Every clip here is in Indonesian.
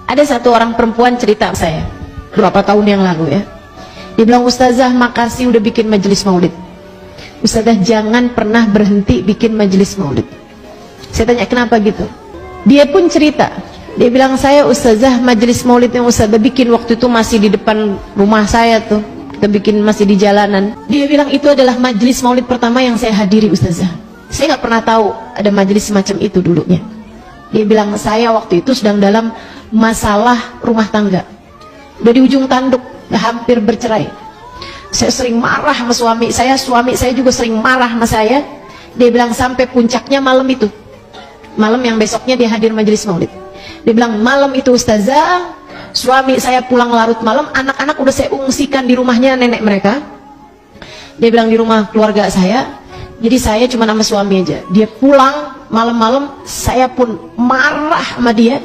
Ada satu orang perempuan cerita saya berapa tahun yang lalu ya. Dia bilang, Ustazah makasih udah bikin majelis maulid. Ustazah jangan pernah berhenti bikin majelis maulid. Saya tanya kenapa gitu. Dia pun cerita. Dia bilang, saya Ustazah majelis maulid yang Ustazah bikin waktu itu masih di depan rumah saya tuh. Kita bikin masih di jalanan. Dia bilang itu adalah majelis maulid pertama yang saya hadiri Ustazah. Saya nggak pernah tahu ada majelis semacam itu dulunya. Dia bilang saya waktu itu sedang dalam masalah rumah tangga, udah di ujung tanduk, udah hampir bercerai. Saya sering marah sama suami saya juga sering marah sama saya. Dia bilang sampai puncaknya malam itu, malam yang besoknya dia hadir majelis maulid. Dia bilang malam itu Ustazah, suami saya pulang larut malam, anak-anak udah saya ungsikan di rumahnya nenek mereka. Dia bilang di rumah keluarga saya, jadi saya cuma sama suami aja. Dia pulang malam-malam, saya pun marah sama dia.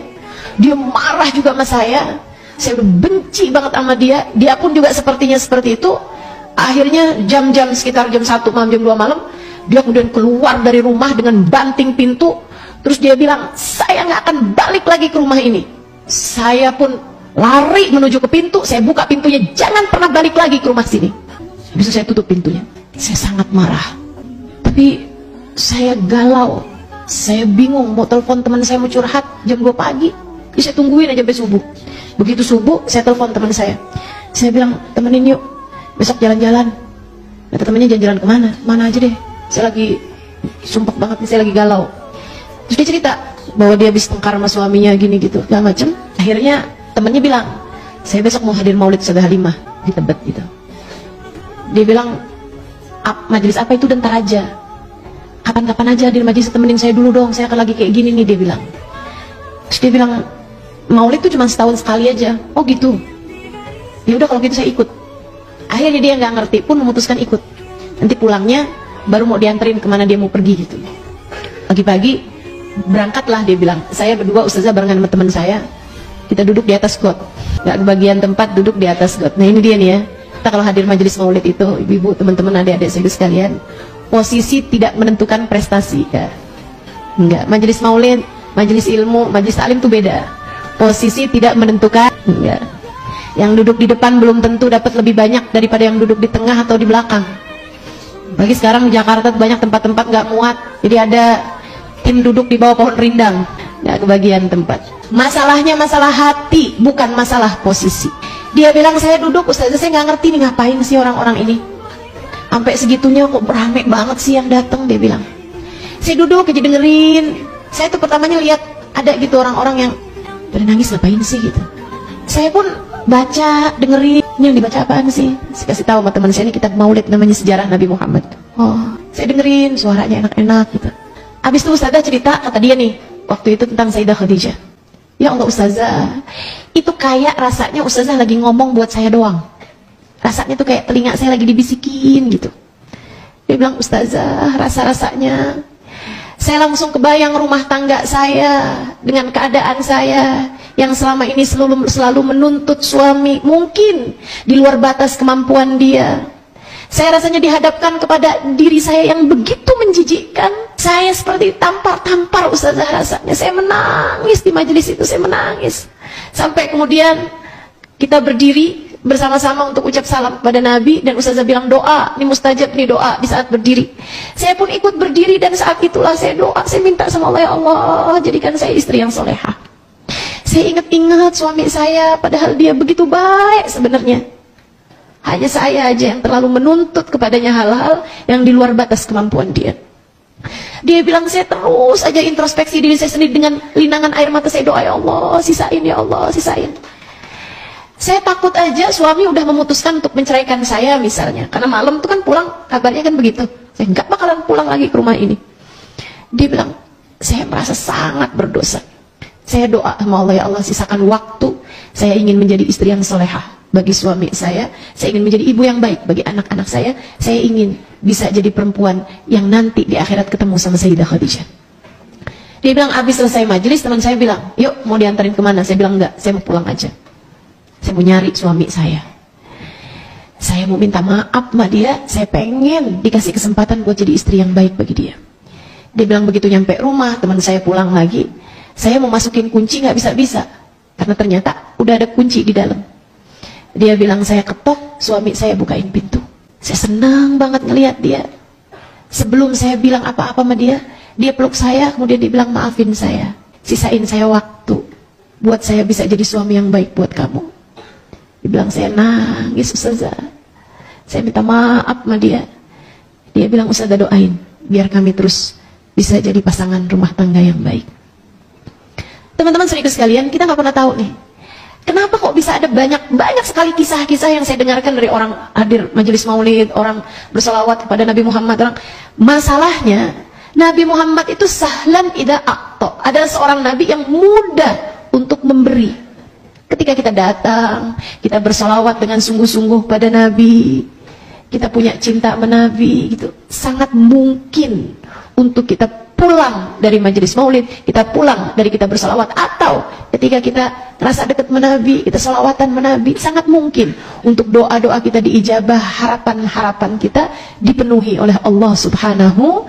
Dia marah juga sama saya udah benci banget sama dia. Dia pun juga sepertinya seperti itu. Akhirnya jam-jam sekitar jam 1 malam, jam 2 malam, dia kemudian keluar dari rumah dengan banting pintu. Terus dia bilang, saya nggak akan balik lagi ke rumah ini. Saya pun lari menuju ke pintu, saya buka pintunya, jangan pernah balik lagi ke rumah sini. Bisa saya tutup pintunya. Saya sangat marah, tapi saya galau, saya bingung mau telepon teman saya mau curhat jam 2 pagi. Jadi saya tungguin aja sampai subuh. Begitu subuh saya telepon teman saya bilang, temenin yuk besok jalan-jalan. Kata temennya, jalan-jalan kemana? Mana aja deh, saya lagi sumpah banget nih, saya lagi galau. Terus dia cerita bahwa dia habis tengkar sama suaminya gini gitu segala macem. Akhirnya temennya bilang, saya besok mau hadir maulid Ustazah Halimah di Tebet gitu. Dia bilang, majelis apa itu? Dan ntar aja, kapan-kapan aja hadir majelis, temenin saya dulu dong, saya akan lagi kayak gini nih, dia bilang. Terus dia bilang, maulid itu cuma setahun sekali aja. Oh gitu, ya udah kalau gitu saya ikut. Akhirnya dia nggak ngerti pun memutuskan ikut. Nanti pulangnya baru mau dianterin kemana dia mau pergi gitu. Pagi-pagi berangkatlah, dia bilang, saya berdua Ustazah barengan sama teman saya, kita duduk di atas got, nggak kebagian tempat, duduk di atas got. Nah ini dia nih ya, kita kalau hadir majelis maulid itu, ibu-ibu, teman-teman, adik-adik saya sekalian, posisi tidak menentukan prestasi ya. Enggak, majelis maulid, majelis ilmu, majelis taklim itu beda. Posisi tidak menentukan. Enggak. Yang duduk di depan belum tentu dapat lebih banyak daripada yang duduk di tengah atau di belakang. Bagi sekarang di Jakarta banyak tempat-tempat nggak muat, jadi ada tim duduk di bawah pohon rindang, nggak kebagian tempat. Masalahnya masalah hati, bukan masalah posisi. Dia bilang, saya duduk Ustazah, saya nggak ngerti nih ngapain sih orang-orang ini, sampai segitunya kok beramai banget sih yang datang. Dia bilang, saya duduk aja dengerin. Saya tuh pertamanya lihat ada gitu orang-orang yang pada nangis, ngapain sih gitu. Saya pun baca, dengerin, ini yang dibaca apaan sih. Saya kasih tahu sama teman saya, ini kitab maulid namanya Sejarah Nabi Muhammad. Oh, saya dengerin, suaranya enak-enak gitu. Habis itu Ustazah cerita, kata dia nih, waktu itu tentang Sayyidah Khadijah. Ya Allah Ustazah, itu kayak rasanya Ustazah lagi ngomong buat saya doang. Rasanya tuh kayak telinga saya lagi dibisikin gitu. Dia bilang, Ustazah, rasa-rasanya saya langsung kebayang rumah tangga saya dengan keadaan saya yang selama ini selalu menuntut suami, mungkin di luar batas kemampuan dia. Saya rasanya dihadapkan kepada diri saya yang begitu menjijikkan. Saya seperti tampar-tampar Ustazah rasanya. Saya menangis di majelis itu, saya menangis. Sampai kemudian kita berdiri bersama-sama untuk ucap salam kepada Nabi, dan Ustazah bilang doa, ini mustajab nih doa di saat berdiri. Saya pun ikut berdiri, dan saat itulah saya doa, saya minta sama Allah, ya Allah jadikan saya istri yang solehah. Saya ingat-ingat suami saya, padahal dia begitu baik sebenarnya. Hanya saya aja yang terlalu menuntut kepadanya hal-hal yang di luar batas kemampuan dia. Dia bilang, saya terus aja introspeksi diri saya sendiri dengan linangan air mata saya, doa, ya Allah sisain, ya Allah sisain. Saya takut aja suami udah memutuskan untuk menceraikan saya misalnya, karena malam tuh kan pulang kabarnya kan begitu, saya nggak bakalan pulang lagi ke rumah ini. Dia bilang, saya merasa sangat berdosa. Saya doa sama Allah, ya Allah sisakan waktu, saya ingin menjadi istri yang solehah bagi suami saya ingin menjadi ibu yang baik bagi anak-anak saya ingin bisa jadi perempuan yang nanti di akhirat ketemu sama Sayyidah Khadijah. Dia bilang, habis selesai majelis, teman saya bilang, yuk mau diantarin kemana? Saya bilang, enggak, saya mau pulang aja. Saya mau nyari suami saya mau minta maaf sama dia, saya pengen dikasih kesempatan buat jadi istri yang baik bagi dia. Dia bilang, begitu nyampe rumah, teman saya pulang lagi, saya mau masukin kunci nggak bisa-bisa. Karena ternyata udah ada kunci di dalam. Dia bilang, saya ketok, suami saya bukain pintu. Saya senang banget ngelihat dia. Sebelum saya bilang apa-apa sama dia peluk saya, kemudian dia bilang, maafin saya, sisain saya waktu buat saya bisa jadi suami yang baik buat kamu. Dia bilang, saya nangis Ustazah, saya minta maaf sama dia. Dia bilang, Ustazah doain biar kami terus bisa jadi pasangan rumah tangga yang baik. Teman-teman saudara sekalian, kita nggak pernah tahu nih, kenapa kok bisa ada banyak sekali kisah-kisah yang saya dengarkan dari orang hadir majelis maulid, orang bersolawat kepada Nabi Muhammad. Masalahnya, Nabi Muhammad itu sahlan ida a'ta, adalah seorang Nabi yang mudah untuk memberi. Ketika kita datang, kita bersolawat dengan sungguh-sungguh pada Nabi, kita punya cinta sama Nabi, gitu, sangat mungkin untuk kita pulang dari majelis maulid, kita pulang dari kita bersalawat, atau ketika kita rasa dekat menabi, kita salawatan menabi, sangat mungkin untuk doa-doa kita diijabah, harapan-harapan kita dipenuhi oleh Allah Subhanahu